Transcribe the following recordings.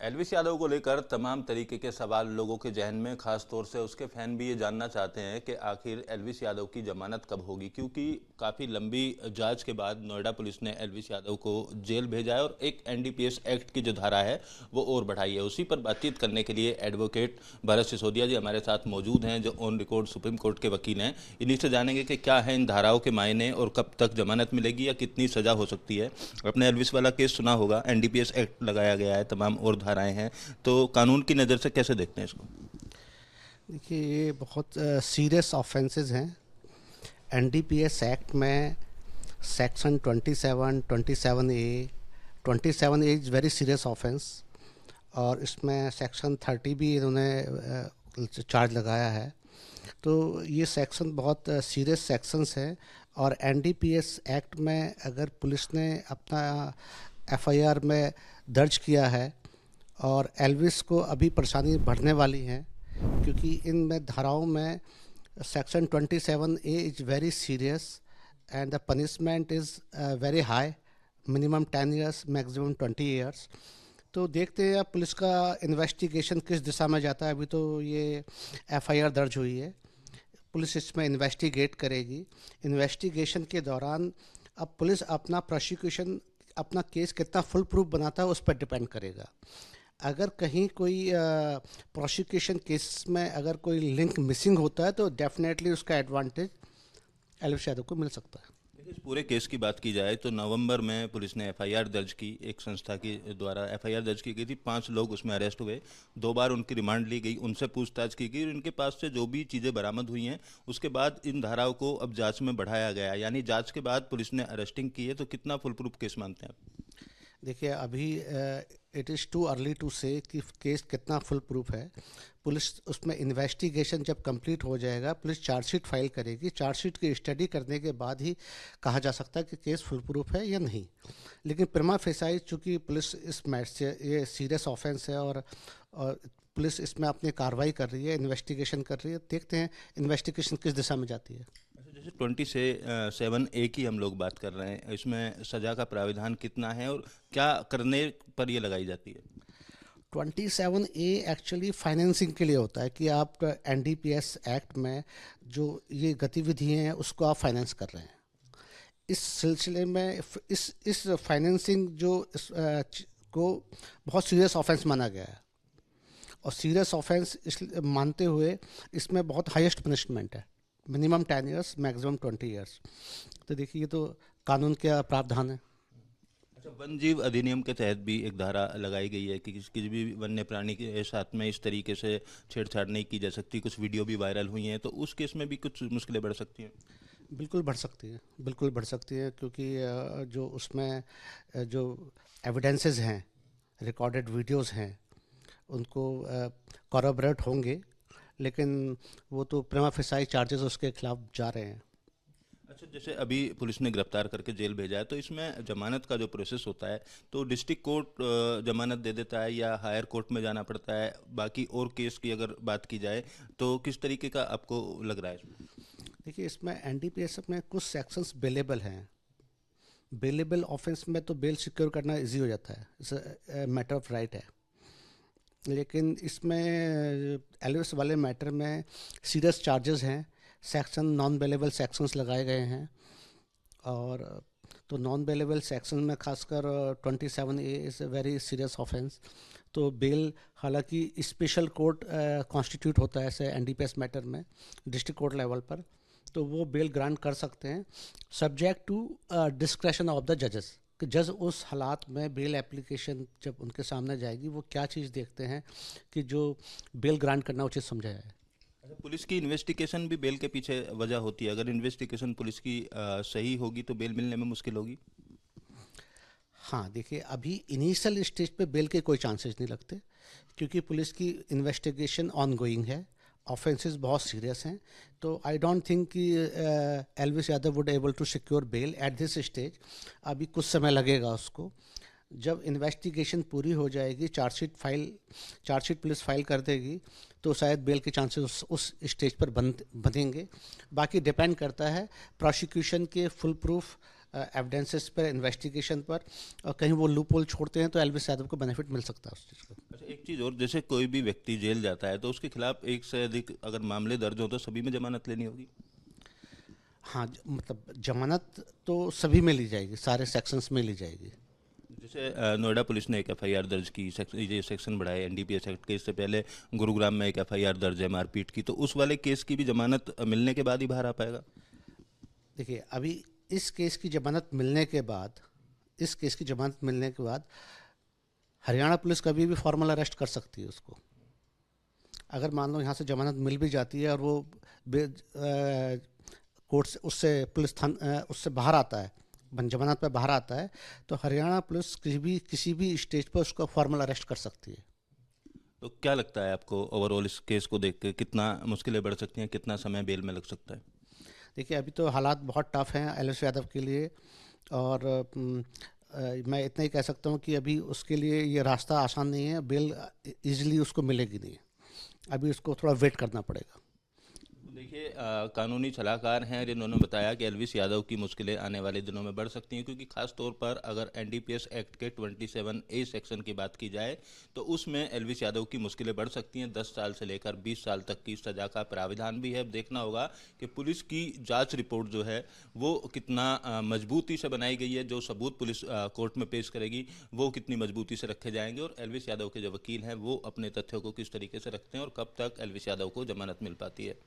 Elvis Yadav को लेकर तमाम तरीके के सवाल लोगों के जहन में, खास तौर से उसके फैन भी ये जानना चाहते हैं कि आखिर एल्विस यादव की जमानत कब होगी, क्योंकि काफ़ी लंबी जांच के बाद नोएडा पुलिस ने एल्विस यादव को जेल भेजा है और एक एनडीपीएस एक्ट की जो धारा है वो और बढ़ाई है। उसी पर बातचीत करने के लिए एडवोकेट भरत सिसोदिया जी हमारे साथ मौजूद हैं, जो ऑन रिकॉर्ड सुप्रीम कोर्ट के वकील हैं। इन्हीं से जानेंगे कि क्या है इन धाराओं के मायने और कब तक जमानत मिलेगी या कितनी सज़ा हो सकती है। अपने एल्विस वाला केस सुना होगा, एनडीपीएस एक्ट लगाया गया है, तमाम और धाराएं हैं, तो कानून की नज़र से कैसे देखते हैं इसको? देखिए, ये बहुत सीरियस ऑफेंसेस हैं। एनडीपीएस एक्ट में section 27, 27A, 27A is very serious offence, और इसमें सेक्शन 30 भी इन्होंने चार्ज लगाया है। तो ये सेक्शन बहुत सीरियस सेक्शंस हैं, और एनडीपीएस एक्ट में अगर पुलिस ने अपना एफआईआर में दर्ज किया है, और एल्विस को अभी परेशानी बढ़ने वाली है, क्योंकि इन धाराओं में section 27A is very serious and the punishment is very high, minimum 10 years, maximum 20 years. तो देखते हैं अब पुलिस का इन्वेस्टिगेशन किस दिशा में जाता है। अभी तो ये एफआईआर दर्ज हुई है, पुलिस इसमें इन्वेस्टिगेट करेगी। इन्वेस्टिगेशन के दौरान अब पुलिस अपना प्रोसिक्यूशन, अपना केस कितना फुल प्रूफ बनाता है उस पर डिपेंड करेगा। अगर कहीं कोई प्रोसिक्यूशन केस में अगर कोई लिंक मिसिंग होता है तो डेफिनेटली उसका एडवांटेज एल्विस यादव को मिल सकता है। देखिए, इस पूरे केस की बात की जाए तो नवंबर में पुलिस ने एफआईआर दर्ज की, एक संस्था के द्वारा एफआईआर दर्ज की गई थी। 5 लोग उसमें अरेस्ट हुए, 2 बार उनकी रिमांड ली गई, उनसे पूछताछ की गई और इनके पास से जो भी चीज़ें बरामद हुई हैं उसके बाद इन धाराओं को अब जांच में बढ़ाया गया, यानी जांच के बाद पुलिस ने अरेस्टिंग की है। तो कितना फुल प्रूफ केस मानते हैं आप? देखिए, अभी it is too early to say कि केस कितना फुल प्रूफ है। पुलिस उसमें इन्वेस्टिगेशन जब कंप्लीट हो जाएगा, पुलिस चार्जशीट फाइल करेगी। चार्जशीट की स्टडी करने के बाद ही कहा जा सकता है कि केस फुल प्रूफ है या नहीं। लेकिन प्रिमा फेसाई, चूँकि पुलिस इस मैटर से, ये सीरियस ऑफेंस है, और पुलिस इसमें अपनी कार्रवाई कर रही है, इन्वेस्टिगेशन कर रही है। देखते हैं इन्वेस्टिगेशन किस दिशा में जाती है। जैसे 27A की हम लोग बात कर रहे हैं, इसमें सजा का प्राविधान कितना है और क्या करने पर ये लगाई जाती है? 27A एक्चुअली फाइनेंसिंग के लिए होता है कि आप एनडीपीएस एक्ट में जो ये गतिविधि हैं उसको आप फाइनेंस कर रहे हैं। इस सिलसिले में इस फाइनेंसिंग को बहुत सीरियस ऑफेंस माना गया है, और सीरियस ऑफेंस इस मानते हुए इसमें बहुत हाईएस्ट पनिशमेंट है, मिनिमम 10 ईयर्स, मैक्सिमम 20 ईयर्स। तो देखिए, ये तो कानून का प्रावधान है। अच्छा, वन जीव अधिनियम के तहत भी एक धारा लगाई गई है कि किसी भी वन्य प्राणी के साथ में इस तरीके से छेड़छाड़ नहीं की जा सकती। कुछ वीडियो भी वायरल हुई हैं, तो उस केस में भी कुछ मुश्किलें बढ़ सकती हैं? बिल्कुल बढ़ सकती है, बिल्कुल बढ़ सकती है, क्योंकि जो उसमें जो एविडेंसेस हैं, रिकॉर्डेड वीडियोस हैं, उनको कॉरबोरेट होंगे, लेकिन वो तो प्रिमा फेसाई चार्जेस उसके खिलाफ जा रहे हैं। अच्छा, जैसे अभी पुलिस ने गिरफ्तार करके जेल भेजा है, तो इसमें जमानत का जो प्रोसेस होता है, तो डिस्ट्रिक्ट कोर्ट जमानत दे देता है या हायर कोर्ट में जाना पड़ता है? बाकी और केस की अगर बात की जाए तो किस तरीके का आपको लग रहा है इसमें? देखिए, इसमें एनडीपीएस में कुछ सेक्शंस बेलेबल हैं। बेलेबल ऑफेंस में तो बेल सिक्योर करना इजी हो जाता है, इट्स मैटर ऑफ राइट है। लेकिन इसमें एल्विस वाले मैटर में सीरियस चार्जेस हैं, सेक्शन नॉन बेलेबल सेक्शंस लगाए गए हैं, और तो नॉन बेलेबल सेक्शन में खासकर 27A is a very serious offence. तो बेल, हालांकि स्पेशल कोर्ट कॉन्स्टिट्यूट होता है ऐसे एनडीपीएस मैटर में डिस्ट्रिक्ट कोर्ट लेवल पर, तो वो बेल ग्रांट कर सकते हैं, subject to discretion of the जजेस, कि जज उस हालात में बेल एप्लीकेशन जब उनके सामने जाएगी वो क्या चीज़ देखते हैं कि जो बेल ग्रांट करना उचित समझा जाए। अच्छा, पुलिस की इन्वेस्टिगेशन भी बेल के पीछे वजह होती है। अगर इन्वेस्टिगेशन पुलिस की सही होगी तो बेल मिलने में मुश्किल होगी? हाँ, देखिए, अभी इनिशियल स्टेज पे बेल के कोई चांसेस नहीं लगते, क्योंकि पुलिस की इन्वेस्टिगेशन ऑनगोइंग है, ऑफेंसेस बहुत सीरियस हैं। तो आई डोंट थिंक कि Elvish Yadav would able to secure bail at this stage. अभी कुछ समय लगेगा उसको। जब इन्वेस्टिगेशन पूरी हो जाएगी, चार्जशीट पुलिस फाइल कर देगी, तो शायद बेल के चांसेस उस स्टेज पर बनेंगे। बाकी डिपेंड करता है प्रोसिक्यूशन के फुल प्रूफ एविडेंसेस पर, इन्वेस्टिगेशन पर, और कहीं वो लूप होल छोड़ते हैं तो एलविस यादव को बेनिफिट मिल सकता है उस चीज़ का। अच्छा, एक चीज़ और, जैसे कोई भी व्यक्ति जेल जाता है तो उसके खिलाफ एक से अधिक अगर मामले दर्ज हो तो सभी में जमानत लेनी होगी? हाँ, मतलब जमानत तो सभी में ली जाएगी, सारे सेक्शंस में ली जाएगी। जैसे नोएडा पुलिस ने एक एफआईआर दर्ज की, ये सेक्शन बढ़ाए एनडीपीएस एक्ट के। इससे पहले गुरुग्राम में एक एफआईआर दर्ज है मारपीट की, तो उस वाले केस की भी जमानत मिलने के बाद ही बाहर आ पाएगा? देखिए, अभी इस केस की जमानत मिलने के बाद, हरियाणा पुलिस कभी भी फॉर्मल अरेस्ट कर सकती है उसको। अगर मान लो यहाँ से जमानत मिल भी जाती है और वो कोर्ट से, उससे बाहर आता है, जमानत पे बाहर आता है, तो हरियाणा पुलिस किसी भी स्टेज पर उसको फॉर्मल अरेस्ट कर सकती है। तो क्या लगता है आपको ओवरऑल इस केस को देख के, कितना मुश्किलें बढ़ सकती हैं, कितना समय बेल में लग सकता है? देखिए, अभी तो हालात बहुत टफ हैं एलविस यादव के लिए, और मैं इतना ही कह सकता हूँ कि अभी उसके लिए ये रास्ता आसान नहीं है, बेल इजीली उसको मिलेगी नहीं, अभी उसको थोड़ा वेट करना पड़ेगा। देखिए, कानूनी सलाहकार हैं जिन्होंने बताया कि एलविस यादव की मुश्किलें आने वाले दिनों में बढ़ सकती हैं, क्योंकि खास तौर पर अगर एनडीपीएस एक्ट के 27A सेक्शन की बात की जाए तो उसमें एलविस यादव की मुश्किलें बढ़ सकती हैं। 10 साल से लेकर 20 साल तक की सजा का प्राविधान भी है। अब देखना होगा कि पुलिस की जांच रिपोर्ट जो है वो कितना मजबूती से बनाई गई है, जो सबूत पुलिस कोर्ट में पेश करेगी वो कितनी मजबूती से रखे जाएंगे, और एलविस यादव के जो वकील हैं वो अपने तथ्यों को किस तरीके से रखते हैं, और कब तक एलविस यादव को जमानत मिल पाती है।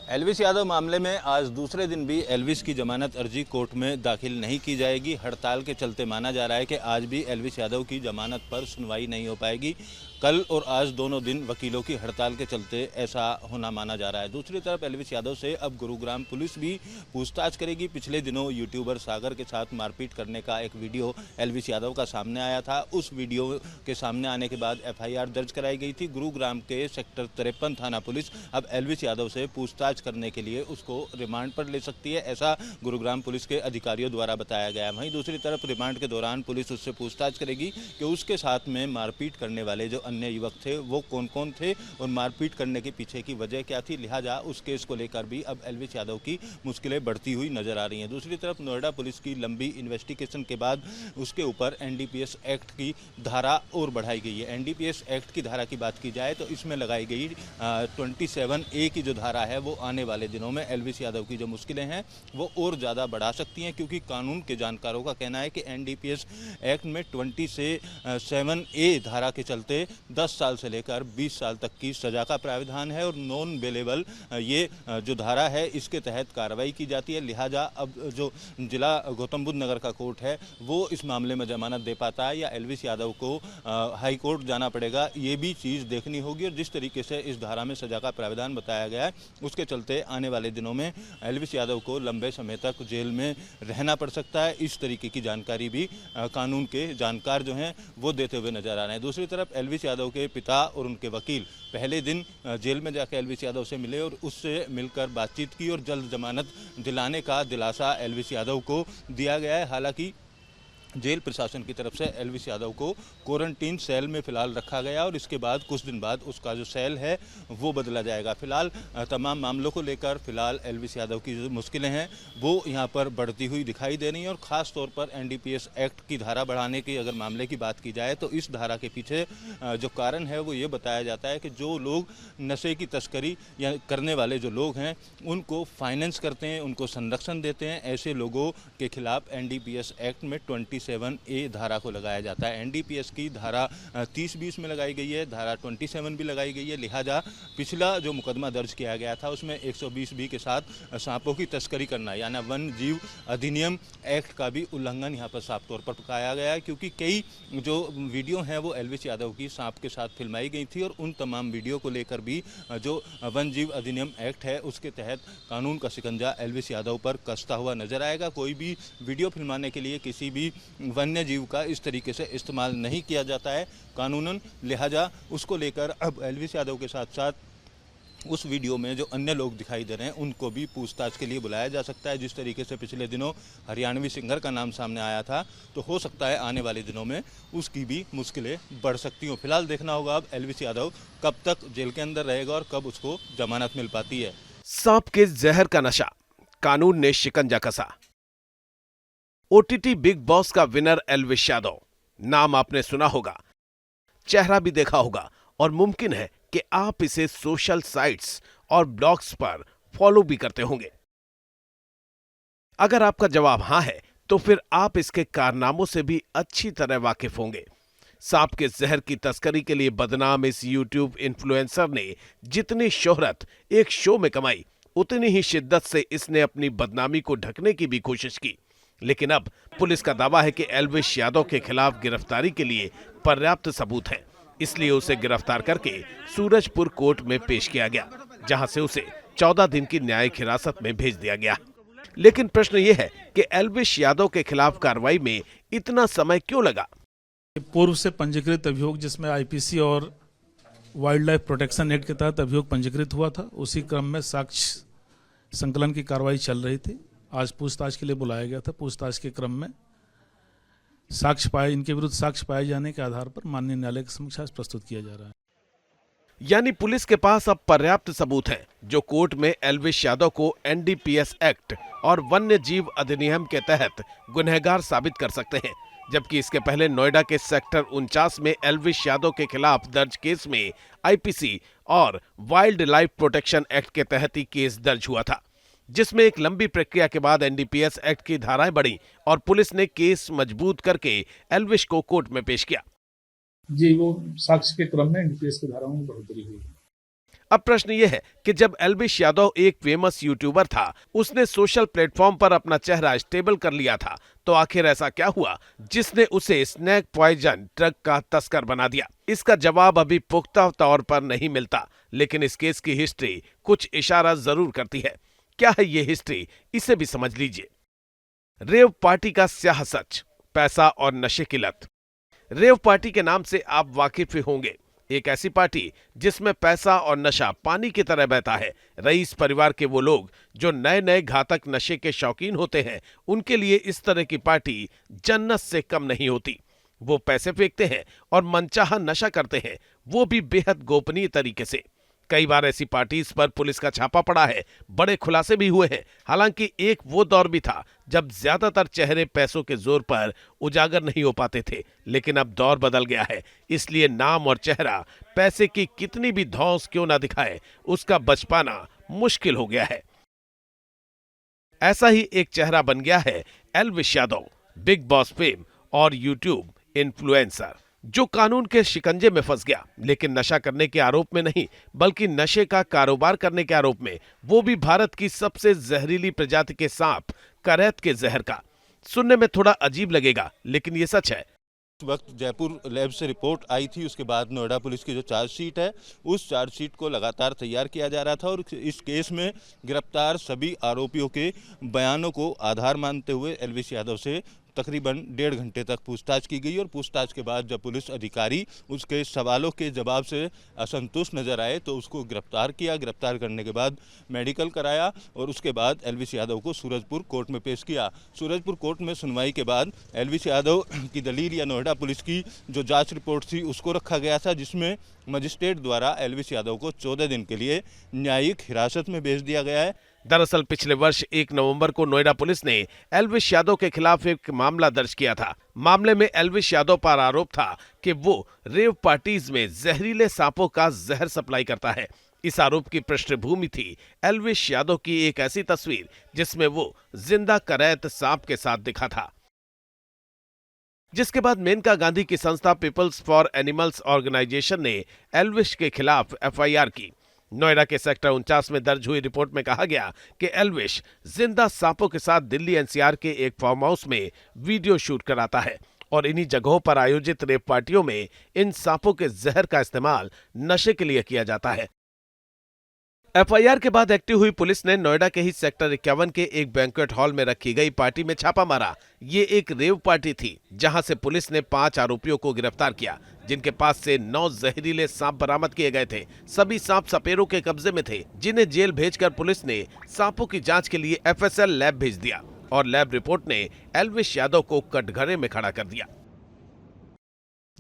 एलविस यादव मामले में आज दूसरे दिन भी एलविस की जमानत अर्जी कोर्ट में दाखिल नहीं की जाएगी। हड़ताल के चलते माना जा रहा है कि आज भी एलविस यादव की जमानत पर सुनवाई नहीं हो पाएगी। कल और आज दोनों दिन वकीलों की हड़ताल के चलते ऐसा होना माना जा रहा है। दूसरी तरफ एलविस यादव से अब गुरुग्राम पुलिस भी पूछताछ करेगी। पिछले दिनों यूट्यूबर सागर के साथ मारपीट करने का एक वीडियो एलविस यादव का सामने आया था। उस वीडियो के सामने आने के बाद एफआईआर दर्ज कराई गई थी। गुरुग्राम के सेक्टर 53 थाना पुलिस अब एलविस यादव से पूछताछ करने के लिए उसको रिमांड पर ले सकती है, ऐसा गुरुग्राम पुलिस के अधिकारियों द्वारा बताया गया। वहीं दूसरी तरफ रिमांड के दौरान पुलिस उससे पूछताछ करेगी कि उसके साथ में मारपीट करने वाले जो अन्य युवक थे वो कौन कौन थे और मारपीट करने के पीछे की वजह क्या थी। लिहाजा उस केस को लेकर भी अब एलविस यादव की मुश्किलें बढ़ती हुई नजर आ रही हैं। दूसरी तरफ नोएडा पुलिस की लंबी इन्वेस्टिगेशन के बाद उसके ऊपर एनडीपीएस एक्ट की धारा और बढ़ाई गई है। एनडीपीएस एक्ट की धारा की बात की जाए तो इसमें लगाई गई 27A की जो धारा है वो आने वाले दिनों में एलविस यादव की जो मुश्किलें हैं वो और ज़्यादा बढ़ा सकती हैं, क्योंकि कानून के जानकारों का कहना है कि एनडीपीएस एक्ट में 27A धारा के चलते 10 साल से लेकर 20 साल तक की सजा का प्राविधान है, और नॉन बेलेबल ये जो धारा है इसके तहत कार्रवाई की जाती है। लिहाजा अब जो जिला गौतम बुद्ध नगर का कोर्ट है वो इस मामले में जमानत दे पाता है या एलविस यादव को हाई कोर्ट जाना पड़ेगा, ये भी चीज़ देखनी होगी। और जिस तरीके से इस धारा में सजा का प्राविधान बताया गया है उसके चलते आने वाले दिनों में एलविस यादव को लंबे समय तक जेल में रहना पड़ सकता है। इस तरीके की जानकारी भी कानून के जानकार जो हैं वो देते हुए नजर आ रहे हैं। दूसरी तरफ एलविस यादव के पिता और उनके वकील पहले दिन जेल में जाकर एलविस यादव से मिले और उससे मिलकर बातचीत की और जल्द जमानत दिलाने का दिलासा एलविस यादव को दिया गया है। हालांकि जेल प्रशासन की तरफ से एलविस यादव को क्वारंटीन सेल में फ़िलहाल रखा गया और इसके बाद कुछ दिन बाद उसका जो सेल है वो बदला जाएगा। फिलहाल तमाम मामलों को लेकर फिलहाल एलविस यादव की जो मुश्किलें हैं वो यहाँ पर बढ़ती हुई दिखाई दे रही हैं, और ख़ास तौर पर एनडीपीएस एक्ट की धारा बढ़ाने की अगर मामले की बात की जाए तो इस धारा के पीछे जो कारण है वो ये बताया जाता है कि जो लोग नशे की तस्करी या करने वाले जो लोग हैं उनको फाइनेंस करते हैं, उनको संरक्षण देते हैं, ऐसे लोगों के खिलाफ एनडीपीएस एक्ट में 27A धारा को लगाया जाता है। एनडीपीएस की धारा 30-20 में लगाई गई है, धारा 27 भी लगाई गई है। लिहाजा पिछला जो मुकदमा दर्ज किया गया था उसमें 120B के साथ सांपों की तस्करी करना यानी वन जीव अधिनियम एक्ट का भी उल्लंघन यहाँ पर साफ तौर पर पाया गया है, क्योंकि कई जो वीडियो हैं वो एलविस यादव की सांप के साथ फिल्माई गई थी और उन तमाम वीडियो को लेकर भी जो वन जीव अधिनियम एक्ट है उसके तहत कानून का शिकंजा एलविस यादव पर कसता हुआ नजर आएगा। कोई भी वीडियो फिल्माने के लिए किसी भी वन्य जीव का इस तरीके से इस्तेमाल नहीं किया जाता है कानूनन। लिहाजा उसको लेकर अब एलविस यादव के साथ साथ उस वीडियो में जो अन्य लोग दिखाई दे रहे हैं उनको भी पूछताछ के लिए बुलाया जा सकता है। जिस तरीके से पिछले दिनों हरियाणवी सिंगर का नाम सामने आया था तो हो सकता है आने वाले दिनों में उसकी भी मुश्किलें बढ़ सकती हों। फिलहाल देखना होगा अब एलविस यादव कब तक जेल के अंदर रहेगा और कब उसको जमानत मिल पाती है। सांप के जहर का नशा, कानून ने शिकंजा कसा। ओटीटी बिग बॉस का विनर एल्विश यादव, नाम आपने सुना होगा, चेहरा भी देखा होगा और मुमकिन है कि आप इसे सोशल साइट्स और ब्लॉग्स पर फॉलो भी करते होंगे। अगर आपका जवाब हां है तो फिर आप इसके कारनामों से भी अच्छी तरह वाकिफ होंगे। सांप के जहर की तस्करी के लिए बदनाम इस यूट्यूब इन्फ्लुएंसर ने जितनी शोहरत एक शो में कमाई, उतनी ही शिद्दत से इसने अपनी बदनामी को ढकने की भी कोशिश की। लेकिन अब पुलिस का दावा है कि एल्विश यादव के खिलाफ गिरफ्तारी के लिए पर्याप्त सबूत है, इसलिए उसे गिरफ्तार करके सूरजपुर कोर्ट में पेश किया गया, जहां से उसे 14 दिन की न्यायिक हिरासत में भेज दिया गया। लेकिन प्रश्न यह है कि एल्विश यादव के खिलाफ कार्रवाई में इतना समय क्यों लगा? पूर्व से पंजीकृत अभियोग जिसमें आईपीसी और वाइल्ड लाइफ प्रोटेक्शन एक्ट के तहत अभियोग पंजीकृत हुआ था, उसी क्रम में साक्ष्य संकलन की कार्रवाई चल रही थी। आज पूछताछ के लिए बुलाया गया था। पूछताछ के क्रम में इनके विरुद्ध साक्ष्य पाए जाने के आधार पर माननीय न्यायालय के समक्ष आज प्रस्तुत किया जा रहा है। यानी पुलिस के पास अब पर्याप्त सबूत हैं, जो कोर्ट में एल्विश यादव को एनडीपीएस एक्ट और वन्य जीव अधिनियम के तहत गुनहगार साबित कर सकते हैं। जबकि इसके पहले नोएडा के सेक्टर 49 में एल्विश यादव के खिलाफ दर्ज केस में आईपीसी और वाइल्ड लाइफ प्रोटेक्शन एक्ट के तहत ही केस दर्ज हुआ था, जिसमें एक लंबी प्रक्रिया के बाद एनडीपीएस एक्ट की धाराएं बढ़ी और पुलिस ने केस मजबूत करके एल्विश को कोर्ट में पेश किया। जी, वो साक्ष्य के क्रम में एनडीपीएस की धाराओं में बढ़ोतरी हुई। अब प्रश्न यह है कि जब एल्विश यादव एक फेमस यूट्यूबर था, उसने सोशल प्लेटफॉर्म पर अपना चेहरा स्टेबल कर लिया था, तो आखिर ऐसा क्या हुआ जिसने उसे स्नैक पॉइजन ड्रग का तस्कर बना दिया? इसका जवाब अभी पुख्ता तौर पर नहीं मिलता, लेकिन इस केस की हिस्ट्री कुछ इशारा जरूर करती है। क्या है ये हिस्ट्री, इसे भी समझ लीजिए। रेव पार्टी का स्याह सच, पैसा और नशे की लत। रेव पार्टी के नाम से आप वाकिफ होंगे, एक ऐसी पार्टी जिसमें पैसा और नशा पानी की तरह बहता है। रईस परिवार के वो लोग जो नए नए घातक नशे के शौकीन होते हैं, उनके लिए इस तरह की पार्टी जन्नत से कम नहीं होती। वो पैसे फेंकते हैं और मनचाहा नशा करते हैं, वो भी बेहद गोपनीय तरीके से। कई बार ऐसी पार्टीज पर पुलिस का छापा पड़ा है, बड़े खुलासे भी हुए हैं। हालांकि एक वो दौर भी था जब ज्यादातर चेहरे पैसों के जोर पर उजागर नहीं हो पाते थे, लेकिन अब दौर बदल गया है। इसलिए नाम और चेहरा पैसे की कितनी भी धौंस क्यों ना दिखाए, उसका बच पाना मुश्किल हो गया है। ऐसा ही एक चेहरा बन गया है Elvish Yadav, big boss fame और यूट्यूब इन्फ्लुएंसर, जो कानून के शिकंजे में फंस गया, लेकिन नशा करने के आरोप में नहीं, बल्कि नशे का कारोबार करने के आरोप में, वो भी भारत की सबसे जहरीली प्रजाति के सांप करैत के जहर का। सुनने में थोड़ा अजीब लगेगा, लेकिन ये सच है। इस वक्त जयपुर लैब से रिपोर्ट आई थी, उसके बाद नोएडा पुलिस की जो चार्जशीट है, उस चार्जशीट को लगातार तैयार किया जा रहा था और इस केस में गिरफ्तार सभी आरोपियों के बयानों को आधार मानते हुए एल्विश यादव से तकरीबन 1.5 घंटे तक पूछताछ की गई। और पूछताछ के बाद जब पुलिस अधिकारी उसके सवालों के जवाब से असंतुष्ट नजर आए तो उसको गिरफ्तार किया। गिरफ्तार करने के बाद मेडिकल कराया और उसके बाद एल्विश यादव को सूरजपुर कोर्ट में पेश किया। सूरजपुर कोर्ट में सुनवाई के बाद एल्विश यादव की दलील या नोएडा पुलिस की जो जाँच रिपोर्ट थी उसको रखा गया था, जिसमें मजिस्ट्रेट द्वारा एल्विश यादव को 14 दिन के लिए न्यायिक हिरासत में भेज दिया गया है। दरअसल पिछले वर्ष 1 नवंबर को नोएडा पुलिस ने एल्विश यादव के खिलाफ एक मामला दर्ज किया था। मामले में एल्विश यादव पर आरोप था कि वो रेव पार्टीज में जहरीले सांपों का जहर सप्लाई करता है। इस आरोप की पृष्ठभूमि थी एल्विश यादव की एक ऐसी तस्वीर जिसमें वो जिंदा करैत सांप के साथ दिखा था, जिसके बाद मेनका गांधी की संस्था पीपल्स फॉर एनिमल्स ऑर्गेनाइजेशन ने एल्विश के खिलाफ एफआईआर की। नोएडा के सेक्टर 49 में दर्ज हुई रिपोर्ट में कहा गया कि एल्विश जिंदा सांपों के साथ दिल्ली एनसीआर के एक फार्म हाउस में वीडियो शूट कराता है और इन्हीं जगहों पर आयोजित रेप पार्टियों में इन सांपों के जहर का इस्तेमाल नशे के लिए किया जाता है। एफआईआर के बाद एक्टिव हुई पुलिस ने नोएडा के ही सेक्टर 51 के एक बैंक्वेट हॉल में रखी गई पार्टी में छापा मारा। ये एक रेव पार्टी थी, जहां से पुलिस ने 5 आरोपियों को गिरफ्तार किया, जिनके पास से 9 जहरीले सांप बरामद किए गए थे। सभी सांप सपेरों के कब्जे में थे, जिन्हें जेल भेजकर पुलिस ने सांपों की जांच के लिए एफएसएल लैब भेज दिया और लैब रिपोर्ट ने एल्विश यादव को कटघरे में खड़ा कर दिया।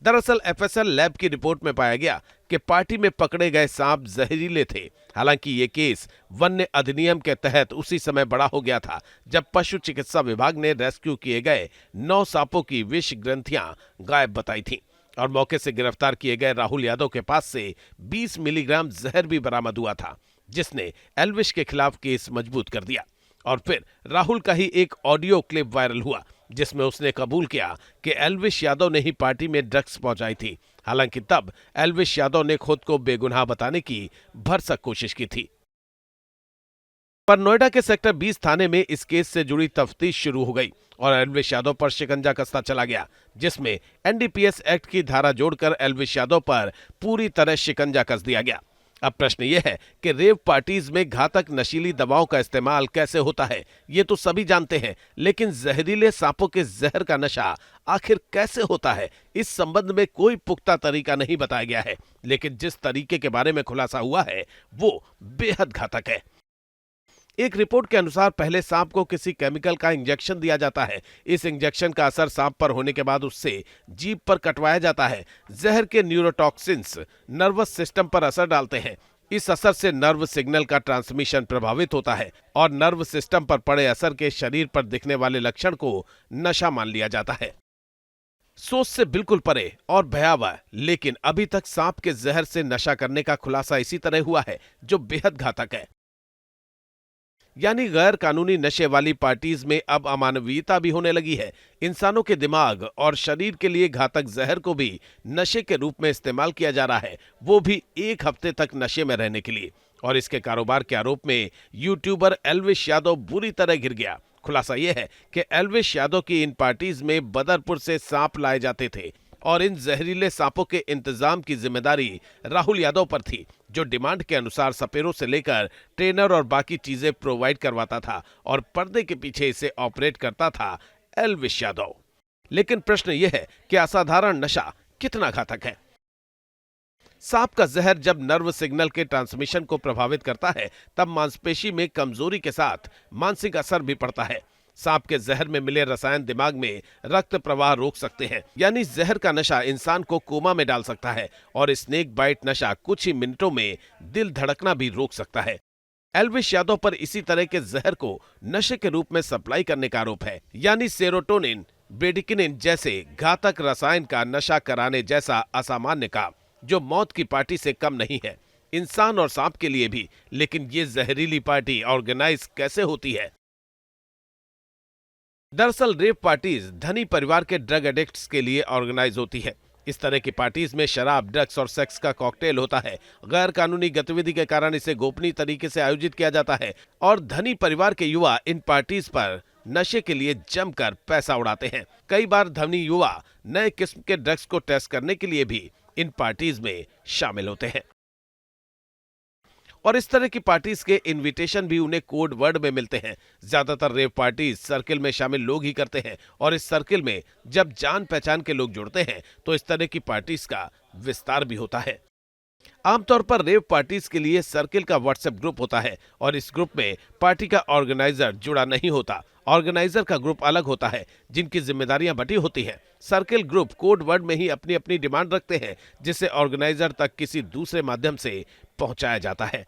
दरअसल एफएसएल लैब की रिपोर्ट में पाया गया कि पार्टी में पकड़े गए सांप जहरीले थे। हालांकि ये केस वन्य अधिनियम के तहत उसी समय बड़ा हो गया था जब पशु चिकित्सा विभाग ने रेस्क्यू किए गए 9 सांपों की विष ग्रंथियां गायब बताई थीं और मौके से गिरफ्तार किए गए राहुल यादव के पास से 20 मिलीग्राम जहर भी बरामद हुआ था, जिसने एल्विश के खिलाफ केस मजबूत कर दिया। और फिर राहुल का ही एक ऑडियो क्लिप वायरल हुआ जिसमें उसने कबूल किया कि एल्विश यादव ने ही पार्टी में ड्रग्स पहुंचाई थी। हालांकि तब एल्विश यादव ने खुद को बेगुनाह बताने की भरसक कोशिश की थी। पर नोएडा के सेक्टर 20 थाने में इस केस से जुड़ी तफ्तीश शुरू हो गई और एल्विश यादव पर शिकंजा कसता चला गया, जिसमें एनडीपीएस एक्ट की धारा जोड़कर एल्विश यादव पर पूरी तरह शिकंजा कस दिया गया। अब प्रश्न यह है कि रेव पार्टीज में घातक नशीली दवाओं का इस्तेमाल कैसे होता है, ये तो सभी जानते हैं, लेकिन जहरीले सांपों के जहर का नशा आखिर कैसे होता है, इस संबंध में कोई पुख्ता तरीका नहीं बताया गया है। लेकिन जिस तरीके के बारे में खुलासा हुआ है वो बेहद घातक है। एक रिपोर्ट के अनुसार पहले सांप को किसी केमिकल का इंजेक्शन दिया जाता है। इस इंजेक्शन का असर सांप पर होने के बाद उससे जीभ पर कटवाया जाता है। जहर के न्यूरोटॉक्सिन्स नर्वस सिस्टम पर असर डालते हैं। इस असर से नर्व सिग्नल का ट्रांसमिशन प्रभावित होता है और नर्व सिस्टम पर पड़े असर के शरीर पर दिखने वाले लक्षण को नशा मान लिया जाता है। सोच से बिल्कुल परे और भयावह, लेकिन अभी तक सांप के जहर से नशा करने का खुलासा इसी तरह हुआ है जो बेहद घातक है। यानी गैर कानूनी नशे वाली पार्टीज में अब अमानवीयता भी होने लगी है। इंसानों के दिमाग और शरीर के लिए घातक जहर को भी नशे के रूप में इस्तेमाल किया जा रहा है, वो भी 1 हफ्ते तक नशे में रहने के लिए। और इसके कारोबार के आरोप में यूट्यूबर एल्विश यादव बुरी तरह घिर गया। खुलासा यह है कि एल्विश यादव की इन पार्टीज में बदरपुर से सांप लाए जाते थे और इन जहरीले सांपों के इंतजाम की जिम्मेदारी राहुल यादव पर थी, जो डिमांड के अनुसार सपेरों से लेकर ट्रेनर और बाकी चीजें प्रोवाइड करवाता था और पर्दे के पीछे इसे ऑपरेट करता था एल्विश यादव। लेकिन प्रश्न यह है कि असाधारण नशा कितना घातक है। सांप का जहर जब नर्व सिग्नल के ट्रांसमिशन को प्रभावित करता है तब मांसपेशी में कमजोरी के साथ मानसिक असर भी पड़ता है। सांप के जहर में मिले रसायन दिमाग में रक्त प्रवाह रोक सकते हैं, यानी जहर का नशा इंसान को कोमा में डाल सकता है और स्नेक बाइट नशा कुछ ही मिनटों में दिल धड़कना भी रोक सकता है। एल्विश यादव पर इसी तरह के जहर को नशे के रूप में सप्लाई करने का आरोप है, यानी सेरोटोनिन, ब्रेडिकिनिन जैसे घातक रसायन का नशा कराने जैसा असामान्य काम, जो मौत की पार्टी से कम नहीं है, इंसान और सांप के लिए भी। लेकिन ये जहरीली पार्टी ऑर्गेनाइज कैसे होती है? दरअसल रेव पार्टीज धनी परिवार के ड्रग एडिक्ट्स के लिए ऑर्गेनाइज होती है। इस तरह की पार्टीज में शराब, ड्रग्स और सेक्स का कॉकटेल होता है। गैर कानूनी गतिविधि के कारण इसे गोपनीय तरीके से आयोजित किया जाता है और धनी परिवार के युवा इन पार्टीज पर नशे के लिए जमकर पैसा उड़ाते हैं। कई बार धनी युवा नए किस्म के ड्रग्स को टेस्ट करने के लिए भी इन पार्टीज में शामिल होते हैं और इस तरह की पार्टीज के इनविटेशन भी उन्हें कोड वर्ड में मिलते हैं। ज्यादातर रेव पार्टीज सर्किल में शामिल लोग ही करते हैं और इस सर्किल में जब जान पहचान के लोग जुड़ते हैं तो इस तरह की पार्टीज का विस्तार भी होता है। आमतौर पर रेव पार्टीज के लिए सर्किल का व्हाट्सएप ग्रुप होता है और इस ग्रुप में पार्टी का ऑर्गेनाइजर जुड़ा नहीं होता। ऑर्गेनाइजर का ग्रुप अलग होता है जिनकी जिम्मेदारियां बटी होती हैं। सर्किल ग्रुप कोड वर्ड में ही अपनी अपनी डिमांड रखते हैं जिसे ऑर्गेनाइजर तक किसी दूसरे माध्यम से पहुंचाया जाता है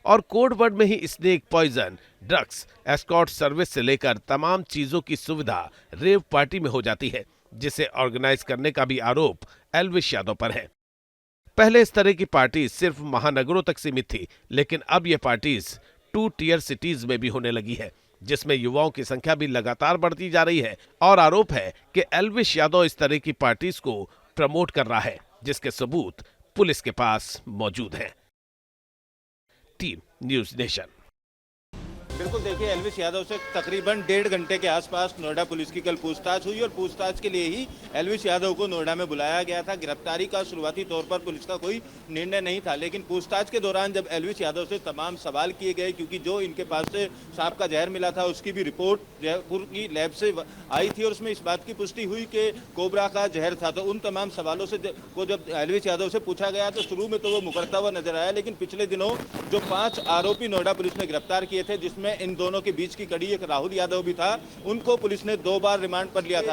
और कोड वर्ड में ही snake poison, drugs, escort service से लेकर तमाम चीजों की सुविधा रेव पार्टी में हो जाती है, जिसे ऑर्गेनाइज करने का भी आरोप एल्विश यादव पर है। पहले इस तरह की पार्टी सिर्फ महानगरों तक सीमित थी, लेकिन अब ये पार्टीज 2 टियर सिटीज में भी होने लगी है, जिसमें युवाओं की संख्या भी लगातार बढ़ती जा रही है और आरोप है कि एल्विश यादव इस तरह की पार्टीज को प्रमोट कर रहा है, जिसके सबूत पुलिस के पास मौजूद हैं। Team news nation. बिल्कुल, देखिए एल्विश यादव से तकरीबन 1.5 घंटे के आसपास नोएडा पुलिस की कल पूछताछ हुई और पूछताछ के लिए ही एल्विश यादव को नोएडा में बुलाया गया था। गिरफ्तारी का शुरुआती तौर पर पुलिस का कोई निर्णय नहीं था, लेकिन पूछताछ के दौरान जब एल्विश यादव से तमाम सवाल किए गए, क्योंकि जो इनके पास से सांप का जहर मिला था उसकी भी रिपोर्ट जयपुर की लैब से आई थी और उसमें इस बात की पुष्टि हुई कि कोबरा का जहर था, तो उन तमाम सवालों से को जब एल्विश यादव से पूछा गया तो शुरू में तो वो मुकरता हुआ नजर आया, लेकिन पिछले दिनों जो 5 आरोपी नोएडा पुलिस ने गिरफ्तार किए थे, जिसमें इन दोनों के बीच की कड़ी एक राहुल यादव भी था, उनको पुलिस ने 2 बार रिमांड पर लिया था।